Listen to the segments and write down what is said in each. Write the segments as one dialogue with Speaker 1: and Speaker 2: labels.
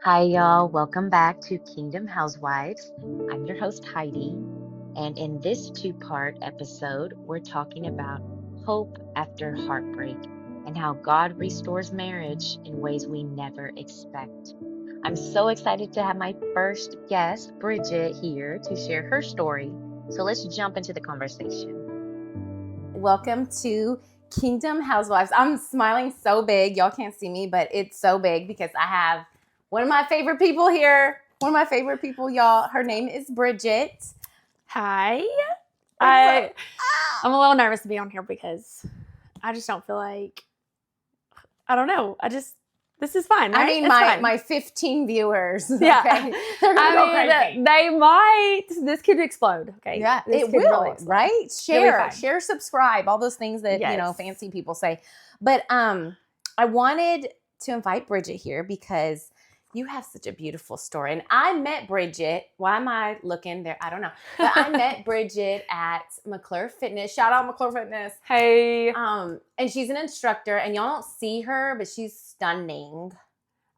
Speaker 1: Hi, y'all. Welcome back to Kingdom Housewives. I'm your host, Heidi. And in this two-part episode, we're talking about hope after heartbreak and how God restores marriage in ways we never expect. I'm so excited to have my first guest, Bridgette, here to share her story. So let's jump into the conversation.
Speaker 2: Welcome to Kingdom Housewives. I'm smiling so big. Y'all can't see me, but it's so big because I have one of my favorite people here. One of my favorite people, y'all. Her name is Bridgette.
Speaker 3: Hi. I'm a little nervous to be on here because I just don't feel like, I don't know. This is fine, right?
Speaker 2: I mean,
Speaker 3: It's fine.
Speaker 2: my 15 viewers.
Speaker 3: Yeah.
Speaker 2: Okay? They're going to go crazy.
Speaker 3: They might, this could explode. Okay.
Speaker 2: Yeah,
Speaker 3: This
Speaker 2: it
Speaker 3: could
Speaker 2: will,
Speaker 3: really explode.
Speaker 2: right?
Speaker 3: It'll be fine.
Speaker 2: Share, subscribe, all those things that,
Speaker 3: Yes.
Speaker 2: fancy people say. But I wanted to invite Bridgette here because you have such a beautiful story. And I met Bridgette. Why am I looking there? I don't know. But I met Bridgette at McClure Fitness. Shout out McClure Fitness.
Speaker 3: Hey.
Speaker 2: And she's an instructor, and y'all don't see her, but she's stunning.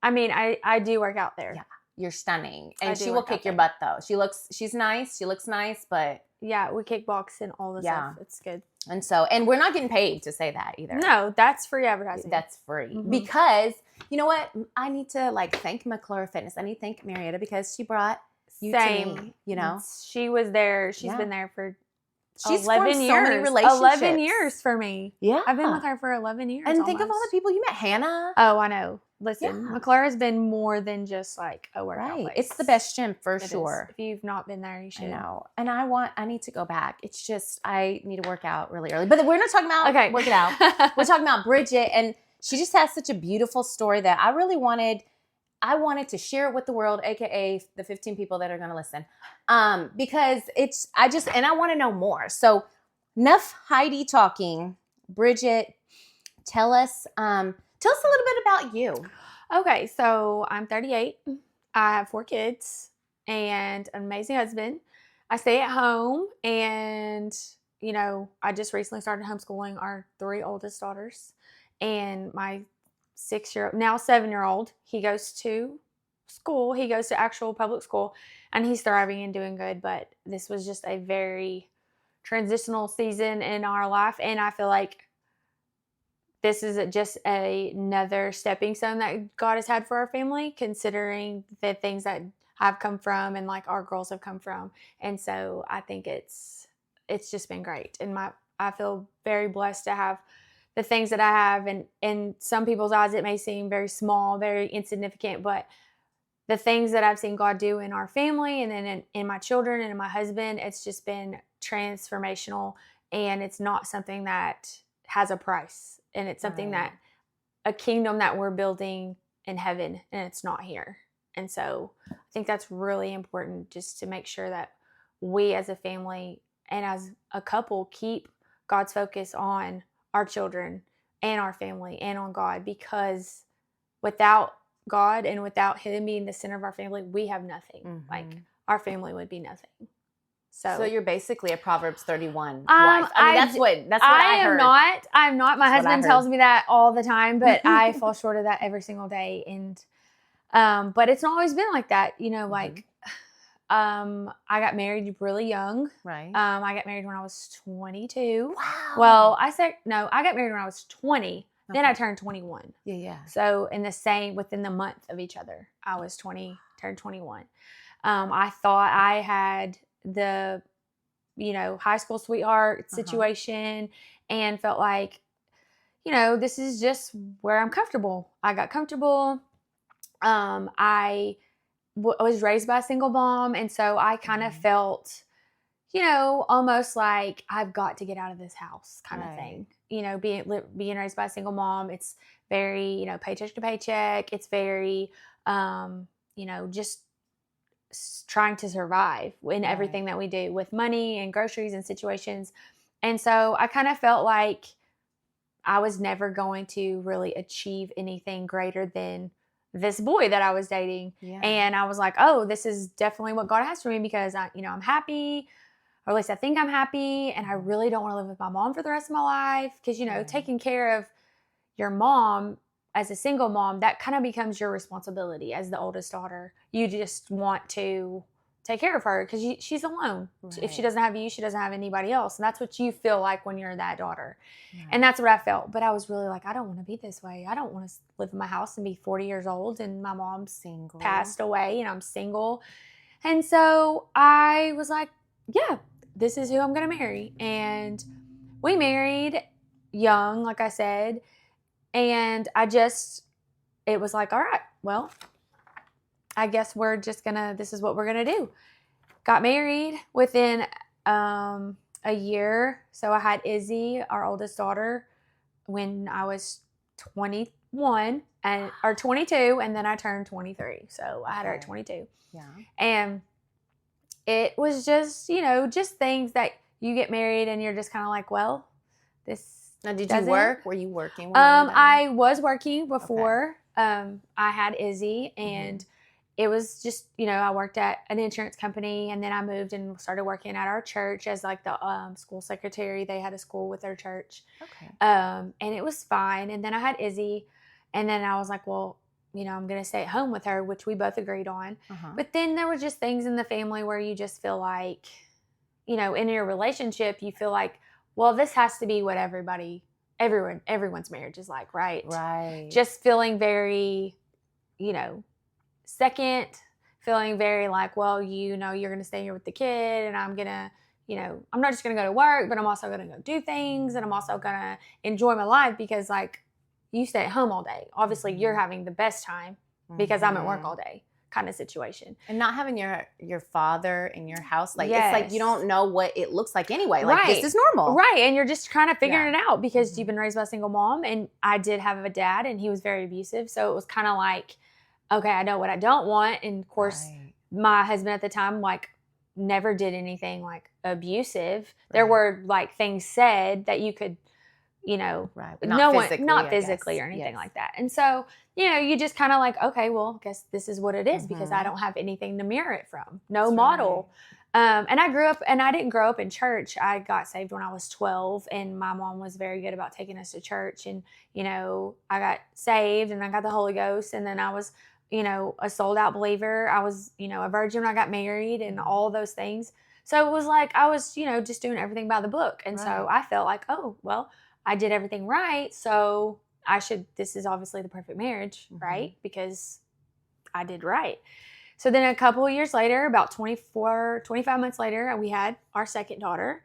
Speaker 3: I mean, I do work out there.
Speaker 2: Yeah, you're stunning. And
Speaker 3: I do
Speaker 2: she will
Speaker 3: work
Speaker 2: kick
Speaker 3: out
Speaker 2: your
Speaker 3: there.
Speaker 2: butt, though. She's nice. She looks nice, but...
Speaker 3: Yeah, we kickbox and all this
Speaker 2: Yeah.
Speaker 3: stuff. It's good.
Speaker 2: And we're not getting paid to say that either.
Speaker 3: No, that's free advertising.
Speaker 2: That's free.
Speaker 3: Mhm.
Speaker 2: Because, you know what? I need to thank McClure Fitness. I need to thank Marietta because she brought you to me,
Speaker 3: She was there. She's
Speaker 2: Yeah.
Speaker 3: been there for
Speaker 2: She's
Speaker 3: 11
Speaker 2: formed
Speaker 3: years.
Speaker 2: so many relationships.
Speaker 3: 11 years for me.
Speaker 2: Yeah.
Speaker 3: I've been with her for 11 years.
Speaker 2: And think of all the
Speaker 3: almost.
Speaker 2: people you met. Hannah.
Speaker 3: Oh, I know. Listen,
Speaker 2: Yeah.
Speaker 3: McClure has been more than just like a workout
Speaker 2: Right.
Speaker 3: place.
Speaker 2: It's the best gym for
Speaker 3: It is.
Speaker 2: sure.
Speaker 3: If you've not been there, you
Speaker 2: I
Speaker 3: should.
Speaker 2: know. And I need to go back. It's just, I need to work out really early. But we're not talking about
Speaker 3: Okay.
Speaker 2: working out. We're talking about Bridgette, and she just has such a beautiful story that I really wanted to share it with the world, aka the 15 people that are going to listen, because I want to know more. So enough Heidi talking. Bridgette, tell us a little bit about you.
Speaker 3: Okay, so I'm 38. I have 4 kids and an amazing husband. I stay at home, and I just recently started homeschooling our 3 oldest daughters, and my 6-year-old, now 7-year-old, he goes to school. He goes to actual public school, and he's thriving and doing good. But this was just a very transitional season in our life, and I feel like this is just another stepping stone that God has had for our family, considering the things that I've come from and like our girls have come from. And so I think it's just been great. And I feel very blessed to have the things that I have. And in some people's eyes, it may seem very small, very insignificant, but the things that I've seen God do in our family and then in my children and in my husband, it's just been transformational. And it's not something that has a price. And it's something
Speaker 2: Right.
Speaker 3: that a kingdom that we're building in heaven, and it's not here. And so I think that's really important, just to make sure that we as a family and as a couple keep God's focus on our children and our family and on God, because without God and without Him being the center of our family, we have nothing.
Speaker 2: Mhm.
Speaker 3: Like, our family would be nothing.
Speaker 2: So you're basically a Proverbs 31 wife.
Speaker 3: I
Speaker 2: That's what I
Speaker 3: am
Speaker 2: heard.
Speaker 3: not. I'm not. My
Speaker 2: That's what I
Speaker 3: husband
Speaker 2: heard.
Speaker 3: tells me that all the time, but I fall short of that every single day. And but it's not always been like that. I got married really young.
Speaker 2: Right.
Speaker 3: I got married when I was 22.
Speaker 2: Wow.
Speaker 3: Well, I got married when I was 20. Then I turned 21.
Speaker 2: Yeah.
Speaker 3: So within the month of each other, I was 20, turned 21. I thought I had the, high school sweetheart situation, and felt like, this is just where I'm comfortable. I got comfortable. I was raised by a single mom, and so I kind of felt, almost like I've got to get out of this house kind of thing. Being raised by a single mom, it's very, paycheck to paycheck. It's very, just trying to survive in everything that we do with money and groceries and situations. And so I kind of felt like I was never going to really achieve anything greater than this boy that I was dating.
Speaker 2: Yeah.
Speaker 3: And I was like, oh, this is definitely what God has for me, because I'm happy, or at least I think I'm happy. And I really don't want to live with my mom for the rest of my life. Because, taking care of your mom as a single mom, that kind of becomes your responsibility as the oldest daughter. You just want to take care of her because she's alone.
Speaker 2: Right.
Speaker 3: If she doesn't have you, she doesn't have anybody else. And that's what you feel like when you're that daughter.
Speaker 2: Right.
Speaker 3: And that's what I felt. But I was really like, I don't want to be this way. I don't want to live in my house and be 40 years old and my mom's
Speaker 2: Single.
Speaker 3: passed away and I'm single. And so I was like, yeah, this is who I'm going to marry. And we married young, like I said. And it was like, all right, well, I guess this is what we're going to do. Got married within a year. So I had Izzy, our oldest daughter, when I was 21 or 22, and then I turned 23. So I had her at 22.
Speaker 2: Yeah.
Speaker 3: And it was just, just things that you get married and you're just kind of like, well, this.
Speaker 2: Now, did you work? Were you working?
Speaker 3: I was working before I had Izzy, and it was just, I worked at an insurance company, and then I moved and started working at our church as like the school secretary. They had a school with their church.
Speaker 2: Okay.
Speaker 3: And it was fine. And then I had Izzy, and then I was like, well, I'm going to stay at home with her, which we both agreed on. But then there were just things in the family where you just feel like, in your relationship, you feel like, well, this has to be what everyone's marriage is like, right?
Speaker 2: Right.
Speaker 3: Just feeling very, second, feeling very like, well, you're going to stay here with the kid, and I'm going to, I'm not just going to go to work, but I'm also going to go do things, and I'm also going to enjoy my life because, like, you stay at home all day. Obviously, you're having the best time because I'm at work all day kind of situation.
Speaker 2: And not having your father in your house, like,
Speaker 3: Yes.
Speaker 2: It's like you don't know what it looks like anyway. Like, this is normal.
Speaker 3: Right, and you're just kind of figuring it out because you've been raised by a single mom, and I did have a dad, and he was very abusive, so it was kind of like, okay, I know what I don't want, and of course, my husband at the time, like, never did anything, like, abusive. Right. There were, like, things said that you could,
Speaker 2: right.
Speaker 3: But not physically or anything like that. And so, you just kind of like, okay, well, I guess this is what it is because I don't have anything to mirror it from. No That's model. Right. And I didn't grow up in church. I got saved when I was 12, and my mom was very good about taking us to church. And, I got saved and I got the Holy Ghost, and then I was, a sold out believer. I was, a virgin when I got married and all those things. So it was like, I was, just doing everything by the book. And so I felt like, oh, well, I did everything right, so this is obviously the perfect marriage, right? Because I did right. So then a couple of years later, about 25 months later, we had our second daughter,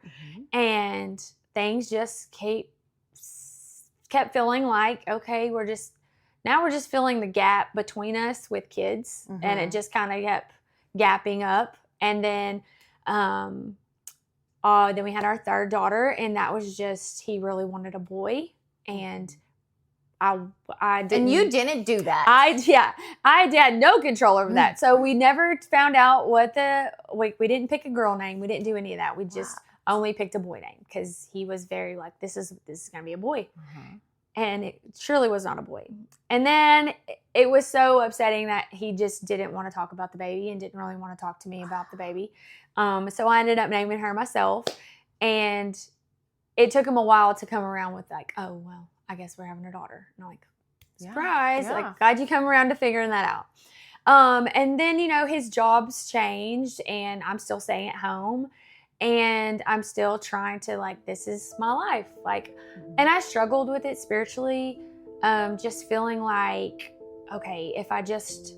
Speaker 3: and things just kept feeling like, okay, we're just filling the gap between us with kids, and it just kind of kept gapping up. And then we had our third daughter, and that was just, he really wanted a boy, and I didn't.
Speaker 2: And you didn't do that.
Speaker 3: I had no control over that. So we never found out we didn't pick a girl name. We didn't do any of that. We just only picked a boy name because he was very like, this is going to be a boy. And it surely was not a boy. And then it was so upsetting that he just didn't want to talk about the baby and didn't really want to talk to me about the baby. So I ended up naming her myself. And it took him a while to come around with like, oh, well, I guess we're having a daughter. And I'm like, surprise. Yeah. Like, glad you come around to figuring that out. And then, his job's changed, and I'm still staying at home. And I'm still trying to, like, this is my life. Like, and I struggled with it spiritually, just feeling like, okay, if I just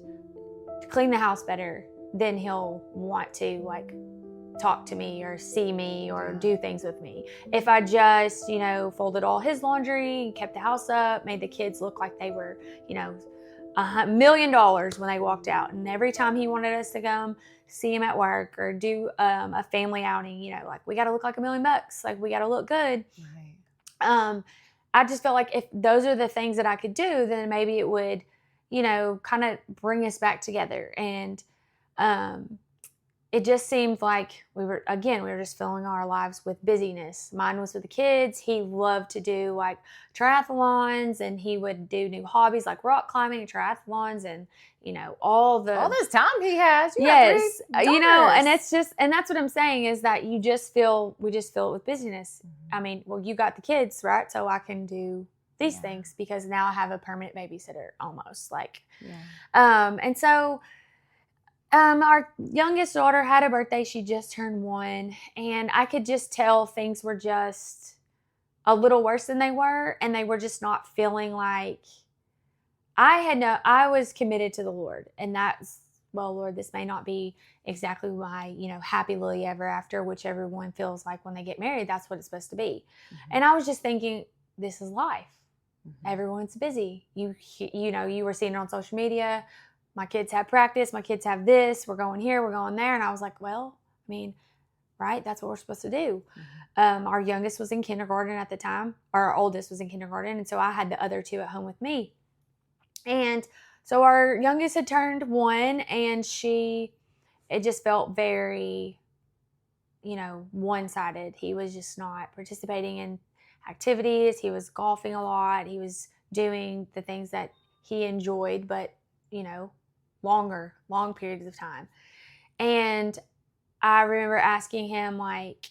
Speaker 3: clean the house better, then he'll want to, like, talk to me or see me or do things with me. If I just, folded all his laundry, kept the house up, made the kids look like they were, $1 million when they walked out. And every time he wanted us to come see him at work or do a family outing, like, we got to look like $1 million. Like, we got to look good. Right. I just felt like if those are the things that I could do, then maybe it would, kind of bring us back together. And it just seemed like we were just filling our lives with busyness. Mine was with the kids. He loved to do like triathlons, and he would do new hobbies like rock climbing and triathlons, and all
Speaker 2: this time he has.
Speaker 3: Yes, and it's just, and that's what I'm saying is that we just fill it with busyness. I mean, well, you got the kids, right? So I can do these things, because now I have a permanent babysitter almost, like.
Speaker 2: Yeah.
Speaker 3: And so our youngest daughter had a birthday. She just turned 1, and I could just tell things were just a little worse than they were, and they were just not feeling like I was committed to the Lord, and that's, well, Lord, this may not be exactly my, happy lily ever after, which everyone feels like when they get married, that's what it's supposed to be.
Speaker 2: Mm-hmm.
Speaker 3: And I was just thinking, this is life.
Speaker 2: Mm-hmm.
Speaker 3: Everyone's busy. You were seeing it on social media. My kids have practice. My kids have this. We're going here. We're going there. And I was like, well, I mean, right? That's what we're supposed to do.
Speaker 2: Mm-hmm.
Speaker 3: Our youngest was in kindergarten at the time. Our oldest was in kindergarten. And so I had the other 2 at home with me. And so our youngest had turned 1, and it just felt very, one-sided. He was just not participating in activities. He was golfing a lot. He was doing the things that he enjoyed, but, long periods of time. And I remember asking him, like,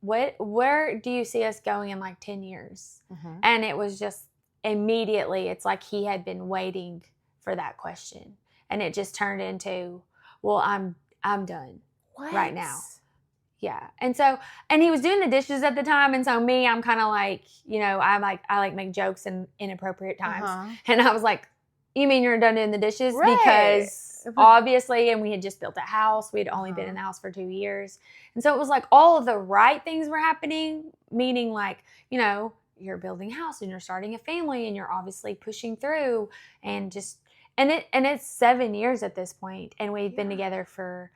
Speaker 3: where do you see us going in like 10 years?
Speaker 2: Mm-hmm.
Speaker 3: And it was just immediately, it's like he had been waiting for that question. And it just turned into, well, I'm done right now. Yeah. And he was doing the dishes at the time. And so I'm kind of like, I make jokes in inappropriate times.
Speaker 2: Uh-huh.
Speaker 3: And I was like, you mean you're done doing the dishes?
Speaker 2: Right.
Speaker 3: Because obviously, and we had just built a house. We had only been in the house for 2 years. And so it was like all of the right things were happening, meaning like, you're building a house and you're starting a family and you're obviously pushing through, and it's 7 years at this point, and we've been together for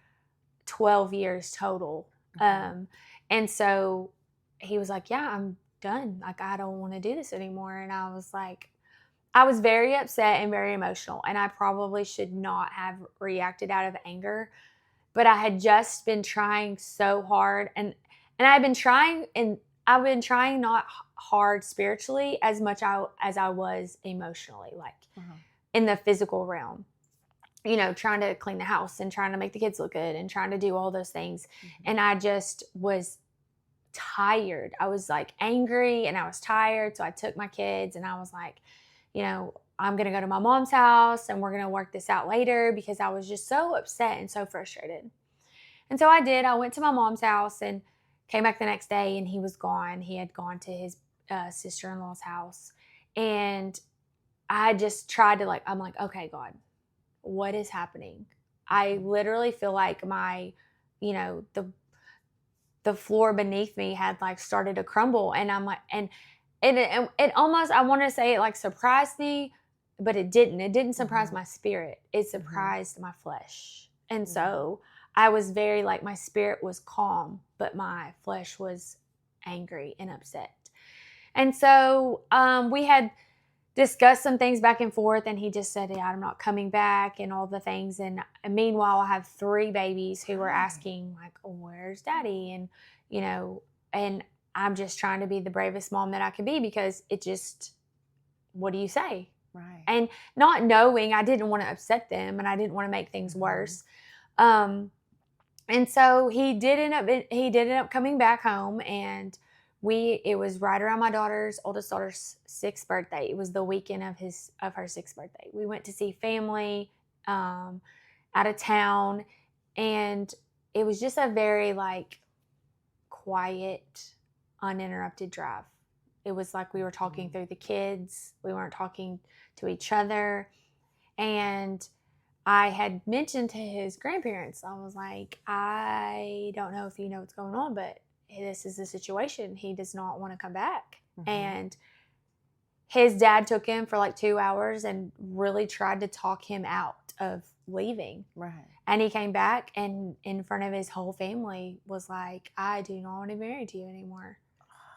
Speaker 3: 12 years total.
Speaker 2: Mm-hmm.
Speaker 3: And so he was like, yeah, I'm done. Like, I don't want to do this anymore. And I was like, I was very upset and very emotional, and I probably should not have reacted out of anger, but I had just been trying so hard, and I've been trying not hard spiritually as much as I was emotionally, like in the physical realm, trying to clean the house and trying to make the kids look good and trying to do all those things. Mm-hmm. And I just was tired. I was like angry and I was tired. So I took my kids and I was like, I'm going to go to my mom's house and we're going to work this out later, because I was just so upset and so frustrated. And so I did. I went to my mom's house and came back the next day, and he was gone. He had gone to his sister-in-law's house. And I just tried to I'm like, okay, God, what is happening? I literally feel like my, the floor beneath me had started to crumble. And I'm like, and it almost, I want to say it surprised me, but it didn't. It didn't surprise my spirit. It surprised my flesh. And so I was very my spirit was calm, but my flesh was angry and upset. And so we had discussed some things back and forth, and he just said, yeah, I'm not coming back and all the things. And meanwhile, I have 3 babies who were asking where's daddy? And, and I'm just trying to be the bravest mom that I can be, because it just, what do you say?
Speaker 2: Right.
Speaker 3: And not knowing, I didn't want to upset them and I didn't want to make things worse. And so he did end up coming back home, and it was right around my oldest daughter's 6th birthday. It was the weekend of her 6th birthday. We went to see family out of town, and it was just a very quiet, uninterrupted drive. It was like we were talking through the kids. We weren't talking to each other. And I had mentioned to his grandparents, I was like, I don't know if you know what's going on, but this is the situation. He does not want to come back. Mm-hmm. And his dad took him for 2 hours and really tried to talk him out of leaving. Right. And he came back and in front of his whole family was like, I do not want to be married to you anymore.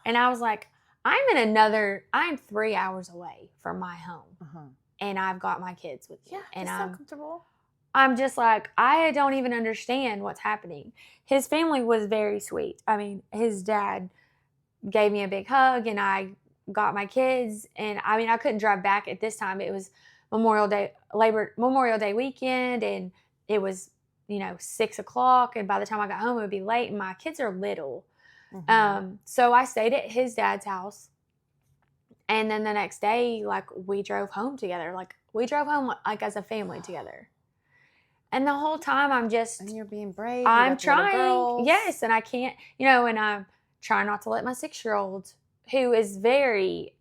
Speaker 3: And I was like, I'm 3 hours away from my home. And I've got my kids with me.
Speaker 2: Yeah,
Speaker 3: and
Speaker 2: I'm so comfortable.
Speaker 3: I'm just like, I don't even understand what's happening. His family was very sweet. I mean, his dad gave me a big hug, and I got my kids. And I mean, I couldn't drive back at this time. It was Memorial Day weekend, and it was 6 o'clock. And by the time I got home, it would be late. And my kids are little, so I stayed at his dad's house. And then the next day, like, we drove home together. Like, we drove home, like, as a family together. And the whole time I'm just...
Speaker 2: And you're being brave.
Speaker 3: I'm
Speaker 2: you got the little
Speaker 3: trying.
Speaker 2: girls.
Speaker 3: Yes, and I can't, and I'm trying not to let my 6-year-old, who is very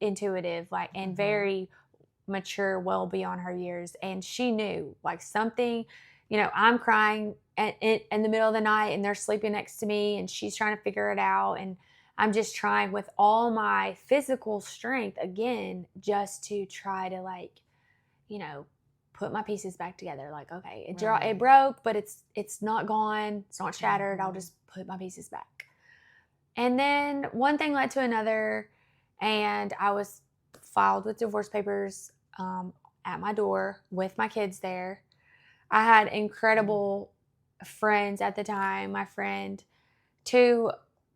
Speaker 3: intuitive, like, and very mature, well beyond her years. And she knew, like, something, I'm crying in the middle of the night and they're sleeping next to me and she's trying to figure it out. And I'm just trying with all my physical strength, again, just to try to, like, put my pieces back together. Like, okay, it broke, but it's not gone. It's not shattered. I'll just put my pieces back. And then one thing led to another, and I was filed with divorce papers at my door with my kids there. I had incredible friends at the time. My friend, 2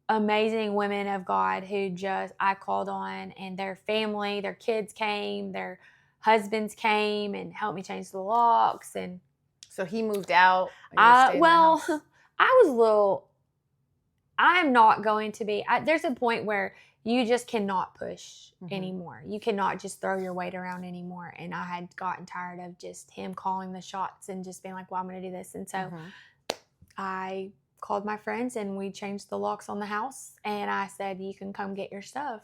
Speaker 3: amazing women of God who I called on, and their family, their kids came, their husbands came and helped me change the locks. And
Speaker 2: so he moved out.
Speaker 3: Well, I was a little... I'm not going to be... there's a point where you just cannot push anymore. You cannot just throw your weight around anymore. And I had gotten tired of just him calling the shots and just being like, well, I'm going to do this. And so I called my friends and we changed the locks on the house. And I said, you can come get your stuff.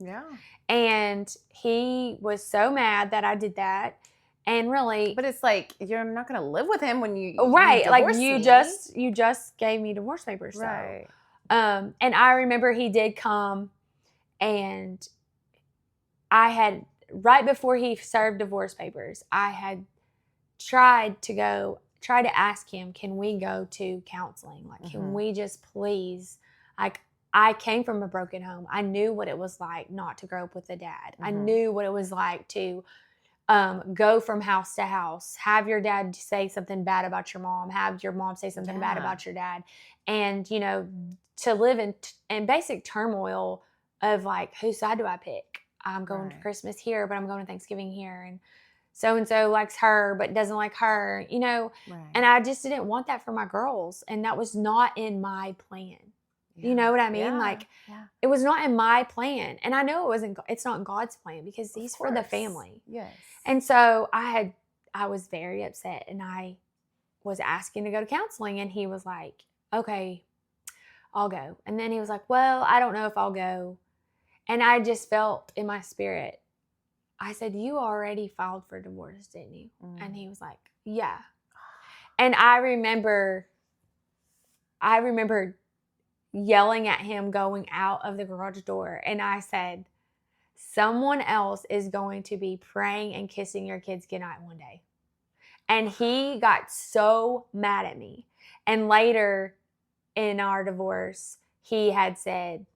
Speaker 2: Yeah.
Speaker 3: And he was so mad that I did that. And really...
Speaker 2: But it's like, you're not going to live with him when you...
Speaker 3: Right.
Speaker 2: You
Speaker 3: like,
Speaker 2: me.
Speaker 3: you just gave me divorce papers. So.
Speaker 2: Right.
Speaker 3: And I remember he did come, and I had, right before he served divorce papers, I had tried to ask him, can we go to counseling? Like, can we just please, like, I came from a broken home. I knew what it was like not to grow up with a dad. I knew what it was like to go from house to house, have your dad say something bad about your mom, have your mom say something bad about your dad. And, to live in basic turmoil of, like, whose side do I pick? I'm going to Christmas here, but I'm going to Thanksgiving here. And so likes her, but doesn't like her, And I just didn't want that for my girls. And that was not in my plan. Yeah. You know what I mean?
Speaker 2: Yeah.
Speaker 3: Like, it was not in my plan. And I know it's not God's plan, because he's for the family.
Speaker 2: Yes.
Speaker 3: And so I was very upset, and I was asking to go to counseling, and he was like, okay, I'll go. And then he was like, well, I don't know if I'll go. And I just felt in my spirit, I said, you already filed for divorce, didn't you? And he was like, yeah. And I remember yelling at him going out of the garage door. And I said, someone else is going to be praying and kissing your kids goodnight one day. And he got so mad at me. And later in our divorce, he had said,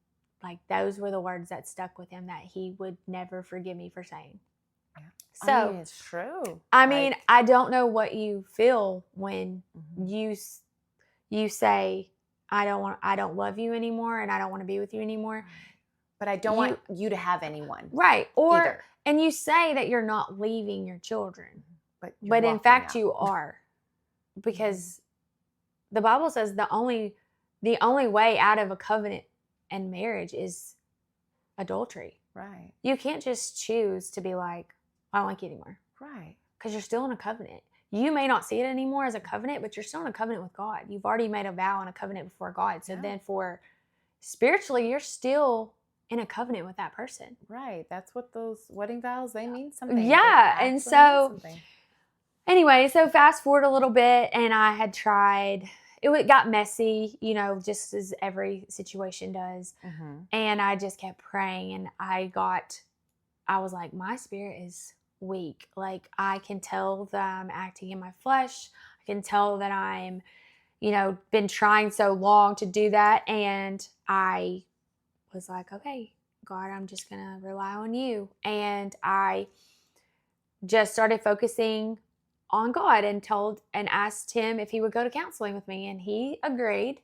Speaker 3: like, those were the words that stuck with him that he would never forgive me for saying.
Speaker 2: Yeah.
Speaker 3: So,
Speaker 2: I mean, it's true.
Speaker 3: I mean, I don't know what you feel when you say, I don't love you anymore, and I don't want to be with you anymore.
Speaker 2: But I don't want you to have anyone.
Speaker 3: Right.
Speaker 2: Either.
Speaker 3: And you say that you're not leaving your children.
Speaker 2: But
Speaker 3: in fact, you are. Because the Bible says the only way out of a covenant and marriage is adultery.
Speaker 2: Right.
Speaker 3: You can't just choose to be like, I don't like you anymore.
Speaker 2: Right.
Speaker 3: Because you're still in a covenant. You may not see it anymore as a covenant, but you're still in a covenant with God. You've already made a vow and a covenant before God. So then spiritually, you're still in a covenant with that person.
Speaker 2: Right. That's what those wedding vows, they mean something.
Speaker 3: Yeah. And so anyway, so fast forward a little bit, and I had tried, it got messy, just as every situation does. And I just kept praying, and I was like, my spirit is weak. Like, I can tell that I'm acting in my flesh. I can tell that I'm, been trying so long to do that. And I was like, okay, God, I'm just going to rely on you. And I just started focusing on God and asked him if he would go to counseling with me. And he agreed.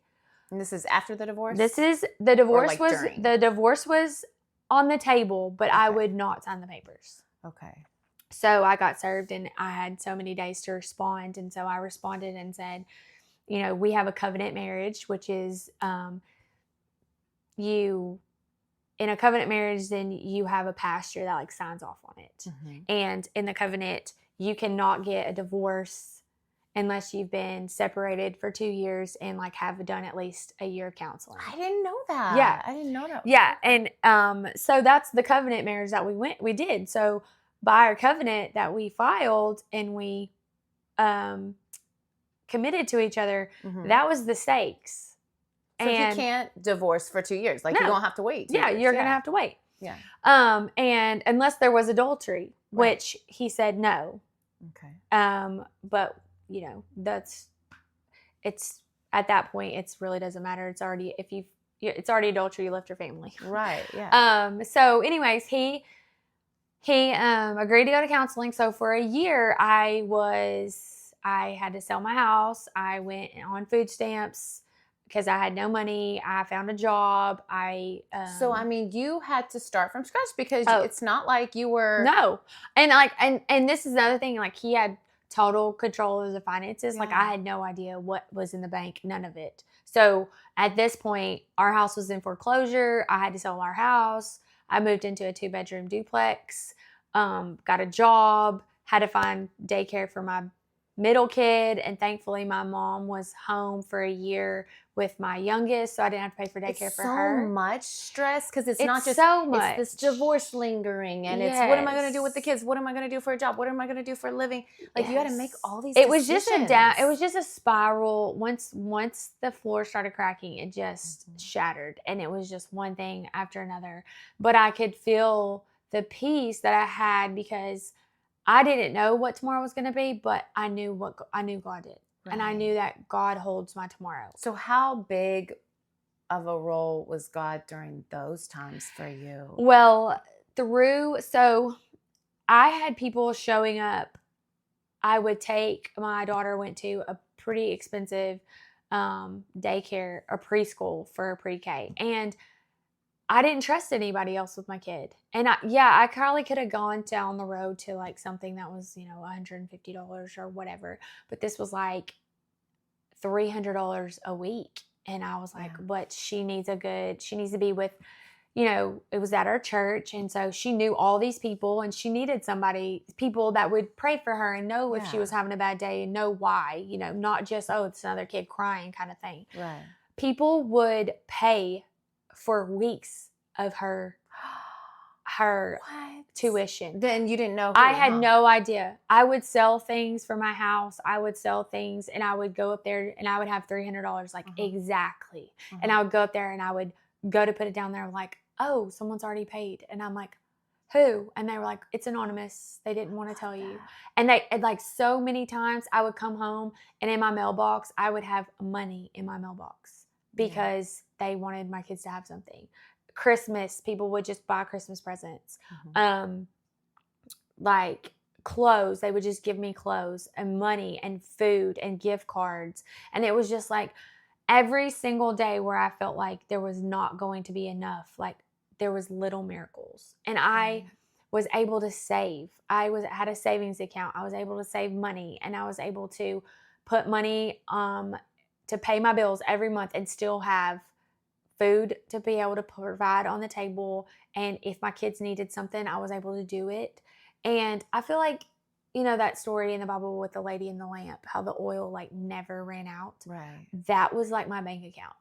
Speaker 2: And this is after the divorce?
Speaker 3: The divorce was on the table, but I would not sign the papers.
Speaker 2: Okay.
Speaker 3: So I got served, and I had so many days to respond. And so I responded and said, we have a covenant marriage, which is you in a covenant marriage, then you have a pastor that like signs off on it.
Speaker 2: Mhm.
Speaker 3: And in the covenant, you cannot get a divorce unless you've been separated for 2 years and like have done at least a year of counseling.
Speaker 2: I didn't know that.
Speaker 3: Yeah.
Speaker 2: I didn't know that.
Speaker 3: Yeah, and so that's the covenant marriage that we did. So by our covenant that we filed and we committed to each other,
Speaker 2: Mhm.
Speaker 3: that was the stakes.
Speaker 2: So he can't divorce for 2 years. Like,
Speaker 3: No.
Speaker 2: you're going to have to wait 2
Speaker 3: Yeah,
Speaker 2: years.
Speaker 3: you're going to have to wait.
Speaker 2: Yeah.
Speaker 3: And unless there was adultery,
Speaker 2: Right.
Speaker 3: which he said no.
Speaker 2: Okay.
Speaker 3: But you know, it's at that point, it's really doesn't matter. It's already, it's already adultery, you left your family.
Speaker 2: Right. Yeah.
Speaker 3: So anyways, he agreed to go to counseling. So for a year, I had to sell my house. I went on food stamps because I had no money. I found a job.
Speaker 2: So, I mean, you had to start from scratch because
Speaker 3: Oh.
Speaker 2: it's not like you were.
Speaker 3: No. And like, and this is another thing, like he had total control of the finances. Like
Speaker 2: Yeah.
Speaker 3: I had no idea what was in the bank, none of it. So at this point, our house was in foreclosure. I had to sell our house. I moved into a 2-bedroom duplex, got a job, had to find daycare for my middle kid. And thankfully my mom was home for a year with my youngest, so I didn't have to pay for daycare for her.
Speaker 2: So much stress because it's
Speaker 3: It's
Speaker 2: not just
Speaker 3: so much.
Speaker 2: It's this divorce lingering, and it's what am I going to do with the kids? What am I going to do for a job? What am I going to do for a living? Like you had to make all these.
Speaker 3: It was just
Speaker 2: decisions.
Speaker 3: it was just a spiral. Once the floor started cracking, it just shattered, and it was just one thing after another. But I could feel the peace that I had because I didn't know what tomorrow was going to be, but I knew God did. And I knew that God holds my tomorrow.
Speaker 2: So how big of a role was God during those times for you?
Speaker 3: Well, so I had people showing up. My daughter went to a pretty expensive daycare or preschool for pre-K. And I didn't trust anybody else with my kid. And I probably could have gone down the road to like something that was, $150 or whatever. But this was like $300 a week. And I was like, but she needs to be with, it was at our church. And so she knew all these people and she needed people that would pray for her and know if she was having a bad day and know why, not just, oh, it's another kid crying kind of thing.
Speaker 2: Right.
Speaker 3: People would pay for weeks of her tuition.
Speaker 2: Then you didn't know.
Speaker 3: I had no idea. I would sell things for my house. I would sell things and I would go up there and I would have $300 exactly. And I would go up there and I would go to put it down there like, oh, someone's already paid. And I'm like, who? And they were like, it's anonymous. They didn't want to tell you. And like so many times I would come home and in my mailbox, I would have money in my mailbox because they wanted my kids to have something. Christmas, people would just buy Christmas presents. Like clothes, they would just give me clothes and money and food and gift cards. And it was just like every single day where I felt like there was not going to be enough, like there was little miracles. And I was able to save. Had a savings account. I was able to save money and I was able to put money to pay my bills every month and still have food to be able to provide on the table. And if my kids needed something, I was able to do it. And I feel like, that story in the Bible with the lady in the lamp, how the oil like never ran out.
Speaker 2: Right.
Speaker 3: That was like my bank account.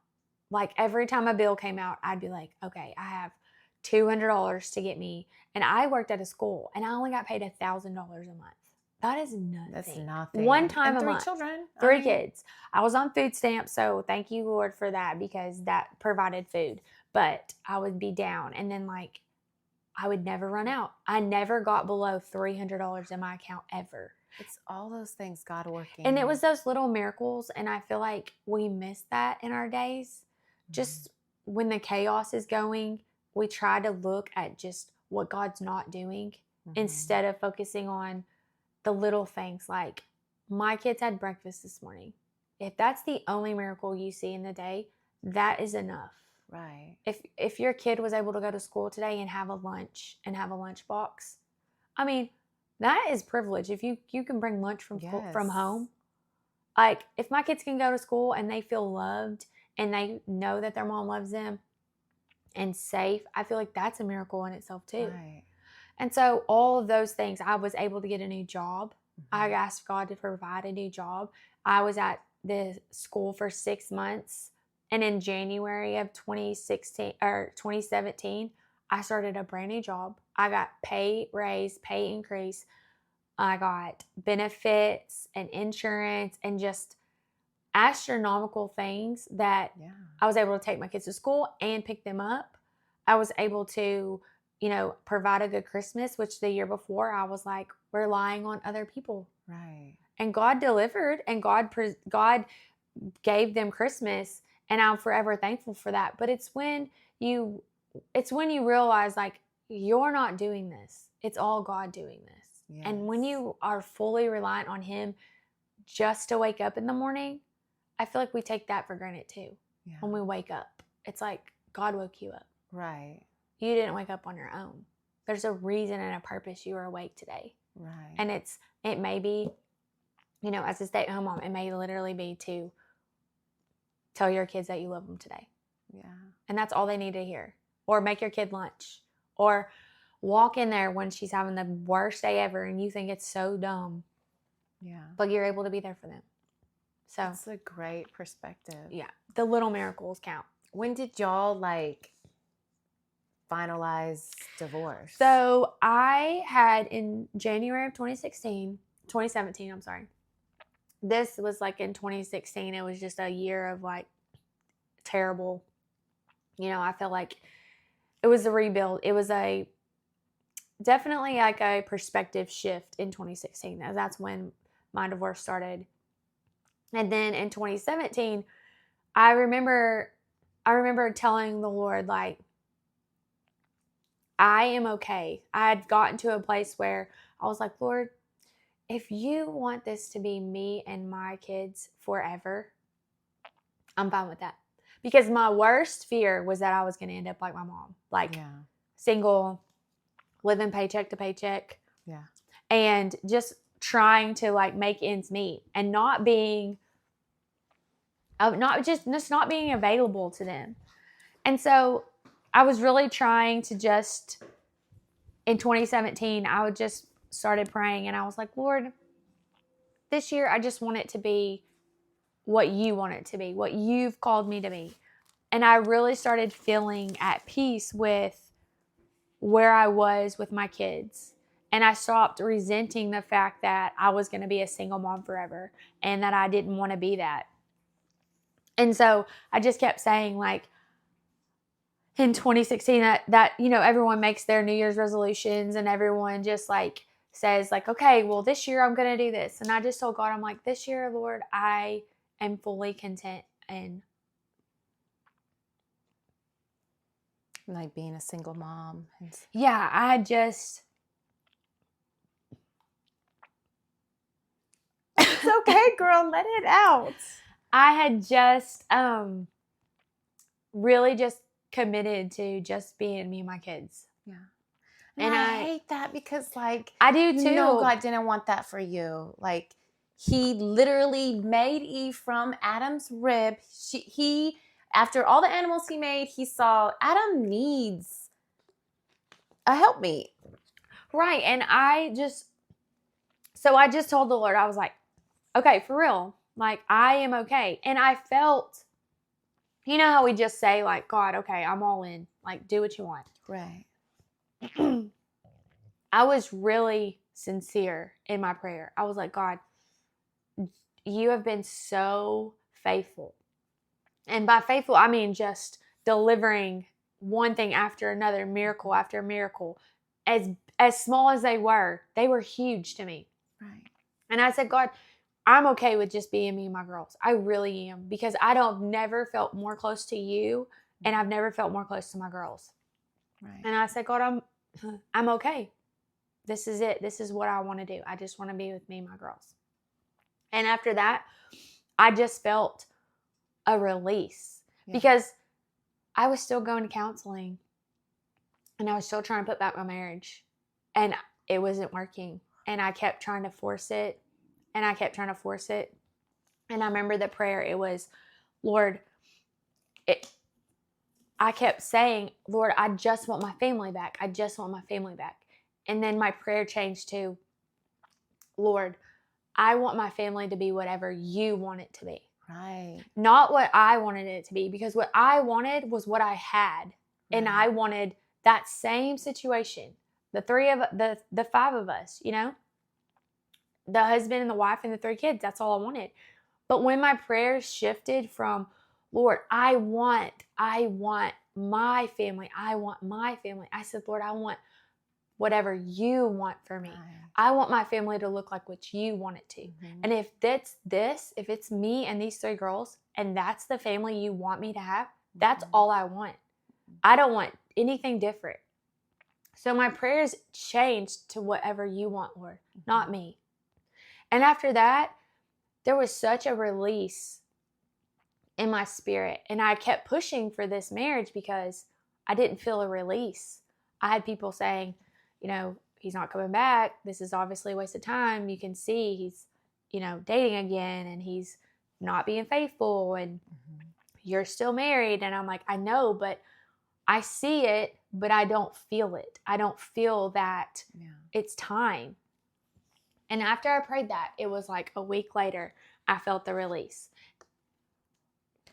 Speaker 3: Like every time a bill came out, I'd be like, okay, I have $200 to get me. And I worked at a school and I only got paid $1,000 a month. That is nothing.
Speaker 2: That's nothing.
Speaker 3: One time
Speaker 2: and
Speaker 3: a
Speaker 2: three
Speaker 3: month.
Speaker 2: Children.
Speaker 3: 3 kids. I was on food stamps, so thank you, Lord, for that because that provided food. But I would be down, and then like I would never run out. I never got below $300 in my account ever.
Speaker 2: It's all those things God working.
Speaker 3: And it was those little miracles, and I feel like we miss that in our days. Just when the chaos is going, we try to look at just what God's not doing instead of focusing on the little things like my kids had breakfast this morning. If that's the only miracle you see in the day, that is enough.
Speaker 2: Right.
Speaker 3: If your kid was able to go to school today and have a lunch and have a lunch box, I mean, that is privilege. If you can bring lunch from home, like if my kids can go to school and they feel loved and they know that their mom loves them, and safe, I feel like that's a miracle in itself too.
Speaker 1: Right.
Speaker 3: And so all of those things, I was able to get a new job.
Speaker 1: Mm-hmm.
Speaker 3: I asked God to provide a new job. I was at the school for 6 months. And in January of 2017, I started a brand new job. I got pay raise, pay increase. I got benefits and insurance and just astronomical things that I was able to take my kids to school and pick them up. I was able to, provide a good Christmas, which the year before I was like relying on other people.
Speaker 1: Right.
Speaker 3: And God delivered, and God gave them Christmas, and I'm forever thankful for that. But it's when you realize like you're not doing this. It's all God doing this. Yes. And when you are fully reliant on Him just to wake up in the morning, I feel like we take that for granted too. Yeah. When we wake up, it's like God woke you up.
Speaker 1: Right.
Speaker 3: You didn't wake up on your own. There's a reason and a purpose you are awake today.
Speaker 1: Right.
Speaker 3: And it may be, as a stay-at-home mom, it may literally be to tell your kids that you love them today.
Speaker 1: Yeah.
Speaker 3: And that's all they need to hear. Or make your kid lunch. Or walk in there when she's having the worst day ever and you think it's so dumb.
Speaker 1: Yeah.
Speaker 3: But you're able to be there for them. So
Speaker 1: that's a great perspective.
Speaker 3: Yeah. The little miracles count.
Speaker 1: When did y'all finalize divorce?
Speaker 3: So I had in January of 2017, I'm sorry. This was in 2016. It was just a year of terrible, I felt like it was a rebuild. It was definitely a perspective shift in 2016. That's when my divorce started. And then in 2017, I remember telling the Lord, I am okay. I had gotten to a place where I was like, Lord, if you want this to be me and my kids forever, I'm fine with that. Because my worst fear was that I was going to end up like my mom, single, living paycheck to paycheck.
Speaker 1: Yeah.
Speaker 3: And just trying to make ends meet and not being available to them. And so I was really trying to in 2017, I would just started praying and I was like, Lord, this year I just want it to be what you want it to be, what you've called me to be. And I really started feeling at peace with where I was with my kids. And I stopped resenting the fact that I was going to be a single mom forever and that I didn't want to be that. And so I just kept saying in 2016 that everyone makes their New Year's resolutions and everyone just says okay, well, this year I'm going to do this. And I just told God, I'm like, this year, Lord, I am fully content and
Speaker 2: being a single mom.
Speaker 3: Yeah, I just...
Speaker 2: It's okay, girl. Let it out.
Speaker 3: I had just really just committed to just being me and my kids.
Speaker 2: Yeah. And I hate that because
Speaker 3: I do too.
Speaker 2: God didn't want that for you. He literally made Eve from Adam's rib. He after all the animals he made, he saw Adam needs a helpmeet.
Speaker 3: Right. And I just told the Lord, I was like, okay, for real. I am okay. And I felt, how we just say God, okay, I'm all in. Do what you want.
Speaker 2: Right.
Speaker 3: I was really sincere in my prayer. I was like, God, you have been so faithful. And by faithful, I mean just delivering one thing after another, miracle after miracle. As small as they were huge to me.
Speaker 2: Right.
Speaker 3: And I said, God, I'm okay with just being me and my girls. I really am. Because I've never felt more close to you and I've never felt more close to my girls.
Speaker 2: Right.
Speaker 3: And I said, God, I'm okay. This is it. This is what I want to do. I just want to be with me and my girls. And after that, I just felt a release. Yeah. Because I was still going to counseling and I was still trying to put back my marriage and it wasn't working. And I kept trying to force it. And I kept trying to force it. And I remember the prayer, it was, Lord, I kept saying, Lord, I just want my family back. I just want my family back. And then my prayer changed to, Lord, I want my family to be whatever you want it to be.
Speaker 2: Right.
Speaker 3: Not what I wanted it to be, because what I wanted was what I had. Right. And I wanted that same situation. The five of us, you know, the husband and the wife and the 3 kids, that's all I wanted. But when my prayers shifted from, Lord, I want my family. I want my family. I said, Lord, I want whatever you want for me. Right. I want my family to look like what you want it to. Mm-hmm. And if if it's me and these 3 girls, and that's the family you want me to have, that's all I want. I don't want anything different. So my prayers changed to whatever you want, Lord, not me. And after that, there was such a release in my spirit. And I kept pushing for this marriage because I didn't feel a release. I had people saying, you know, he's not coming back. This is obviously a waste of time. You can see he's, you know, dating again and he's not being faithful and you're still married. And I'm like, I know, but I see it, but I don't feel it. I don't feel that it's time. And after I prayed that, it was like a week later, I felt the release.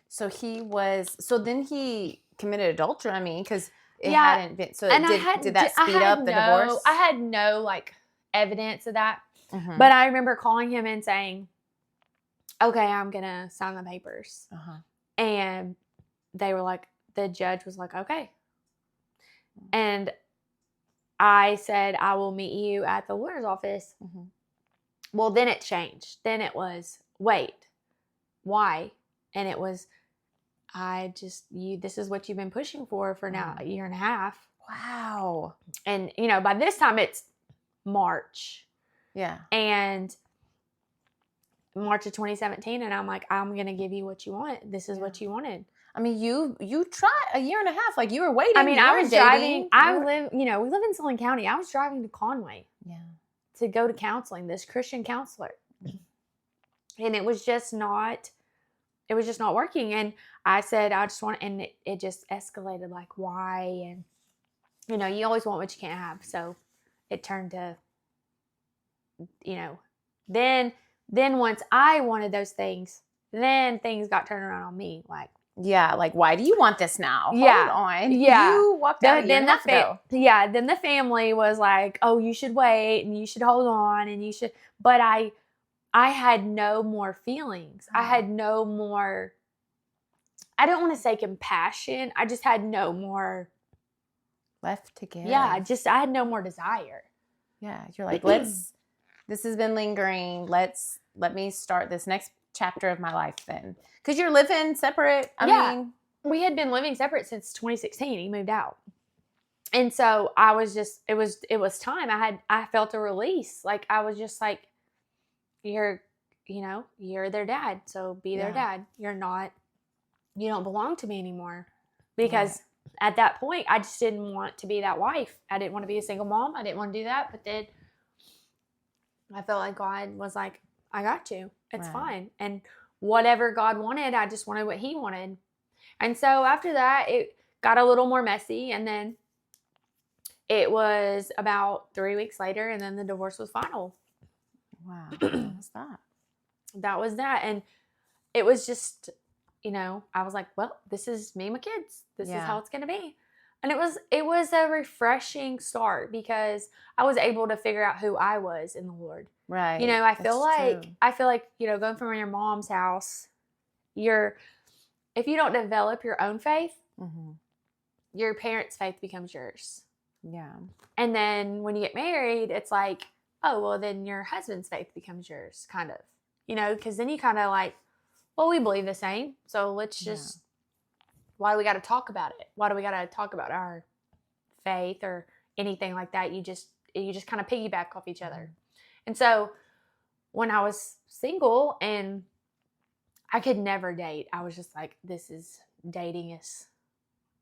Speaker 2: So then he committed adultery, I mean, because it hadn't been, so did that speed up the divorce?
Speaker 3: I had no, like, evidence of that. Mm-hmm. But I remember calling him and saying, okay, I'm going to sign the papers. Uh-huh. And they were like, the judge was like, okay. And I said, I will meet you at the lawyer's office. Mm-hmm. Well, then it changed. Then it was, wait, why? And it was, this is what you've been pushing for now a year and a half.
Speaker 2: Wow.
Speaker 3: And, you know, by this time it's March.
Speaker 2: Yeah.
Speaker 3: And March of 2017. And I'm like, I'm going to give you what you want. This is what you wanted.
Speaker 2: I mean, you tried a year and a half. Like, you were waiting.
Speaker 3: I mean, I was driving. We live in Sullivan County. I was driving to Conway. Yeah. To go to counseling, this Christian counselor. And it was just not working. And I said, I just want, and it just escalated, like, why? And, you know, you always want what you can't have. So it turned to, you know, then once I wanted those things, then things got turned around on me. Like,
Speaker 2: like, why do you want this now?
Speaker 3: Yeah.
Speaker 2: Hold on.
Speaker 3: Yeah.
Speaker 2: You walked out a year and a half ago.
Speaker 3: Yeah. Then the family was like, oh, you should wait and you should hold on and you should, but I had no more feelings. I had no more, I don't want to say compassion. I just had no more
Speaker 2: left to give.
Speaker 3: Yeah. I had no more desire.
Speaker 2: Yeah. You're like, this has been lingering. Let me start this next chapter of my life then. Because you're living separate. I mean,
Speaker 3: we had been living separate since 2016. He moved out. And so I was just, it was time. I felt a release. Like, I was just like, you're their dad. So be their dad. You don't belong to me anymore. Because at that point, I just didn't want to be that wife. I didn't want to be a single mom. I didn't want to do that. But then I felt like God was like, I got you. It's fine. And whatever God wanted, I just wanted what he wanted. And so after that, it got a little more messy. And then it was about 3 weeks later, and then the divorce was final.
Speaker 2: Wow. What was that?
Speaker 3: That was that. And it was just, you know, I was like, well, this is me and my kids. This is how it's going to be. And it was a refreshing start because I was able to figure out who I was in the Lord.
Speaker 2: Right.
Speaker 3: You know, I feel like, you know, going from your mom's house, if you don't develop your own faith, your parents' faith becomes yours.
Speaker 2: Yeah.
Speaker 3: And then when you get married, it's like, oh, well, then your husband's faith becomes yours, kind of. You know, because then you kind of like, well, we believe the same. So let's just, why do we got to talk about it? Why do we got to talk about our faith or anything like that? You just kind of piggyback off each other. And so when I was single and I could never date, I was just like, dating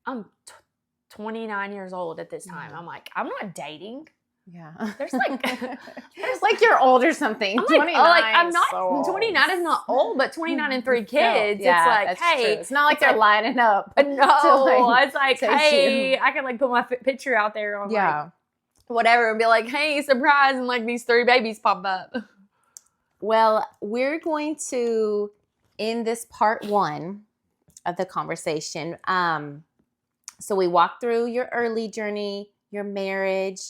Speaker 3: I'm 29 years old at this time. I'm like, I'm not dating.
Speaker 2: Yeah.
Speaker 3: There's like,
Speaker 2: like you're old or something.
Speaker 3: I'm like,
Speaker 2: 29.
Speaker 3: I'm not,
Speaker 2: so old.
Speaker 3: 29 is not old, but 29 and 3
Speaker 2: No,
Speaker 3: kids,
Speaker 2: yeah,
Speaker 3: it's like,
Speaker 2: that's
Speaker 3: hey.
Speaker 2: true. It's not like
Speaker 3: it's
Speaker 2: they're
Speaker 3: like,
Speaker 2: lining up.
Speaker 3: No,
Speaker 2: to,
Speaker 3: it's like,
Speaker 2: take
Speaker 3: hey,
Speaker 2: you.
Speaker 3: I can like put my picture out there on
Speaker 2: Yeah.
Speaker 3: like whatever and be like, hey, surprise, and like these 3 babies pop up.
Speaker 2: Well, we're going to end this part 1 of the conversation. So we walked through your early journey, your marriage,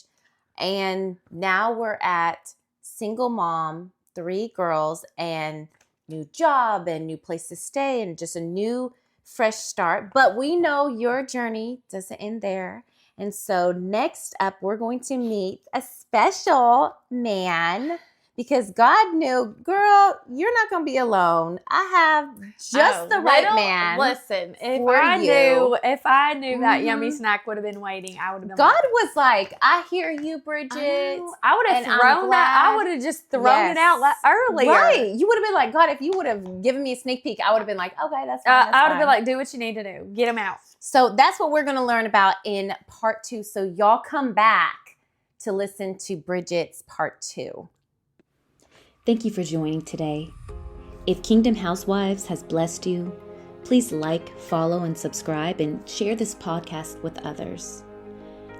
Speaker 2: and now we're at single mom, 3 girls, and new job and new place to stay and just a new fresh start. But we know your journey doesn't end there. And so next up, we're going to meet a special man because God knew, girl, you're not going to be alone. I have just the right man.
Speaker 3: Listen, if
Speaker 2: for
Speaker 3: I
Speaker 2: you.
Speaker 3: knew that yummy snack would have been waiting, I would have been
Speaker 2: God
Speaker 3: like,
Speaker 2: was like, I hear you, Bridget.
Speaker 3: I would have
Speaker 2: and I'm
Speaker 3: thrown that. I
Speaker 2: glad.
Speaker 3: would have just thrown it out earlier.
Speaker 2: Right. You would have been like, God, if you would have given me a sneak peek, I would have been like, okay, that's fine.
Speaker 3: I would have been like, do what you need to do. Get them out.
Speaker 2: So that's what we're going to learn about in part 2. So y'all come back to listen to Bridget's part 2. Thank you for joining today. If Kingdom Housewives has blessed you, please like, follow, and subscribe and share this podcast with others.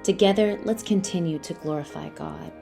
Speaker 2: Together, let's continue to glorify God.